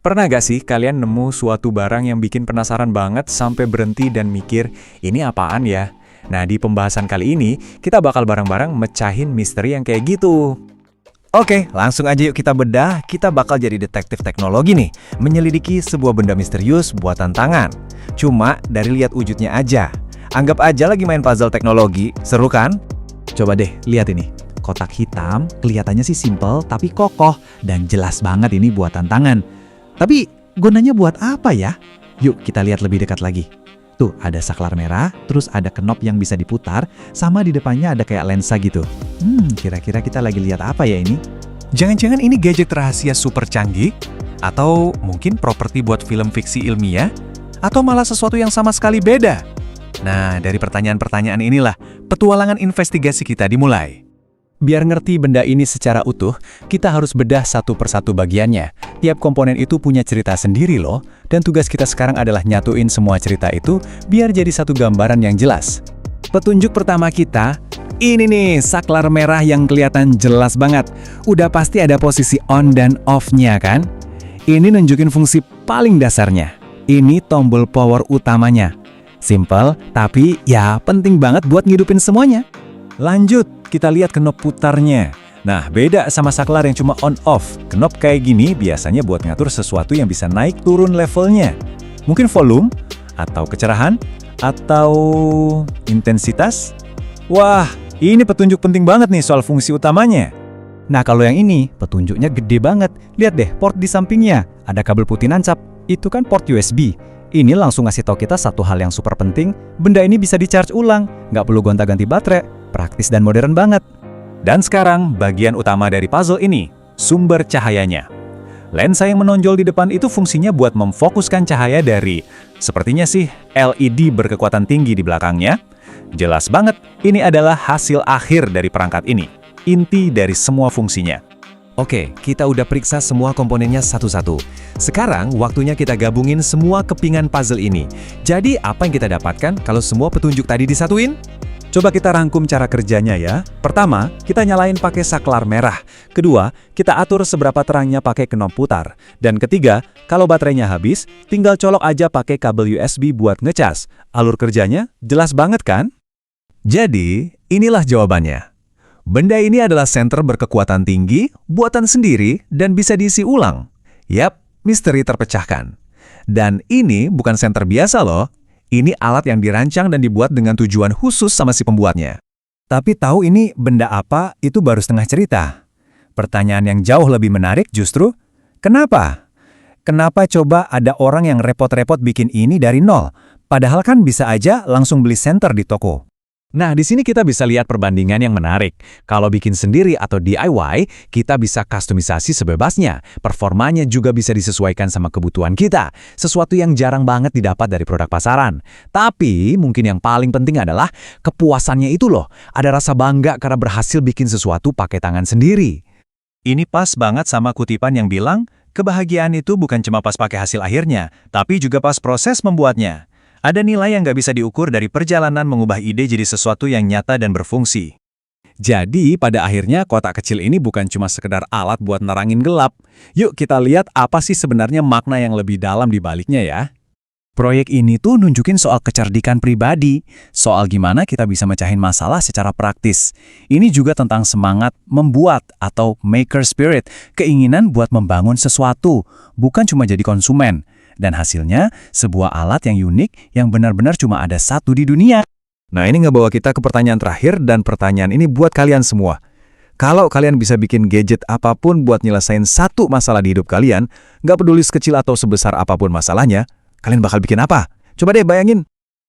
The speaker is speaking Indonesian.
Pernah gak sih kalian nemu suatu barang yang bikin penasaran banget sampai berhenti dan mikir, ini apaan ya? Nah, di pembahasan kali ini, kita bakal bareng-bareng mecahin misteri yang kayak gitu. Oke, langsung aja yuk kita bedah. Kita bakal jadi detektif teknologi nih, menyelidiki sebuah benda misterius buatan tangan. Cuma dari lihat wujudnya aja. Anggap aja lagi main puzzle teknologi, seru kan? Coba deh, lihat ini. Kotak hitam, kelihatannya sih simple tapi kokoh dan jelas banget ini buatan tangan. Tapi gunanya buat apa ya? Yuk kita lihat lebih dekat lagi. Tuh, ada saklar merah, terus ada knop yang bisa diputar, sama di depannya ada kayak lensa gitu. Kira-kira kita lagi lihat apa ya ini? Jangan-jangan ini gadget rahasia super canggih? Atau mungkin properti buat film fiksi ilmiah? Atau malah sesuatu yang sama sekali beda? Nah, dari pertanyaan-pertanyaan inilah petualangan investigasi kita dimulai. Biar ngerti benda ini secara utuh, kita harus bedah satu persatu bagiannya. Tiap komponen itu punya cerita sendiri loh, dan tugas kita sekarang adalah nyatuin semua cerita itu biar jadi satu gambaran yang jelas. Petunjuk pertama kita, ini nih saklar merah yang kelihatan jelas banget. Udah pasti ada posisi on dan off-nya kan? Ini nunjukin fungsi paling dasarnya. Ini tombol power utamanya. Simple, tapi ya penting banget buat ngidupin semuanya. Lanjut, kita lihat knop putarnya. Nah, beda sama saklar yang cuma on-off. Knop kayak gini biasanya buat ngatur sesuatu yang bisa naik turun levelnya. Mungkin volume, atau kecerahan, atau intensitas. Wah, ini petunjuk penting banget nih soal fungsi utamanya. Nah kalau yang ini, petunjuknya gede banget. Lihat deh, port di sampingnya. Ada kabel putih nancap. Itu kan port USB. Ini langsung ngasih tahu kita satu hal yang super penting. Benda ini bisa di-charge ulang. Nggak perlu gonta-ganti baterai. Praktis dan modern banget. Dan sekarang, bagian utama dari puzzle ini, sumber cahayanya. Lensa yang menonjol di depan itu fungsinya buat memfokuskan cahaya dari, sepertinya sih, LED berkekuatan tinggi di belakangnya. Jelas banget, ini adalah hasil akhir dari perangkat ini. Inti dari semua fungsinya. Oke, kita udah periksa semua komponennya satu-satu. Sekarang waktunya kita gabungin semua kepingan puzzle ini. Jadi apa yang kita dapatkan kalau semua petunjuk tadi disatuin? Coba kita rangkum cara kerjanya ya. Pertama, kita nyalain pakai saklar merah. Kedua, kita atur seberapa terangnya pakai knop putar. Dan ketiga, kalau baterainya habis, tinggal colok aja pakai kabel USB buat ngecas. Alur kerjanya jelas banget kan? Jadi, inilah jawabannya. Benda ini adalah senter berkekuatan tinggi, buatan sendiri, dan bisa diisi ulang. Yap, misteri terpecahkan. Dan ini bukan senter biasa loh. Ini alat yang dirancang dan dibuat dengan tujuan khusus sama si pembuatnya. Tapi tahu ini benda apa, itu baru setengah cerita. Pertanyaan yang jauh lebih menarik justru, kenapa? Kenapa coba ada orang yang repot-repot bikin ini dari nol? Padahal kan bisa aja langsung beli senter di toko. Nah, di sini kita bisa lihat perbandingan yang menarik. Kalau bikin sendiri atau DIY, kita bisa kustomisasi sebebasnya. Performanya juga bisa disesuaikan sama kebutuhan kita. Sesuatu yang jarang banget didapat dari produk pasaran. Tapi, mungkin yang paling penting adalah kepuasannya itu loh. Ada rasa bangga karena berhasil bikin sesuatu pakai tangan sendiri. Ini pas banget sama kutipan yang bilang, kebahagiaan itu bukan cuma pas pakai hasil akhirnya, tapi juga pas proses membuatnya. Ada nilai yang nggak bisa diukur dari perjalanan mengubah ide jadi sesuatu yang nyata dan berfungsi. Jadi, pada akhirnya kotak kecil ini bukan cuma sekedar alat buat nerangin gelap. Yuk kita lihat apa sih sebenarnya makna yang lebih dalam di baliknya ya. Proyek ini tuh nunjukin soal kecerdikan pribadi, soal gimana kita bisa mecahin masalah secara praktis. Ini juga tentang semangat membuat atau maker spirit, keinginan buat membangun sesuatu, bukan cuma jadi konsumen. Dan hasilnya, sebuah alat yang unik yang benar-benar cuma ada satu di dunia. Nah, ini ngebawa kita ke pertanyaan terakhir, dan pertanyaan ini buat kalian semua. Kalau kalian bisa bikin gadget apapun buat nyelesain satu masalah di hidup kalian, nggak peduli sekecil atau sebesar apapun masalahnya, kalian bakal bikin apa? Coba deh bayangin.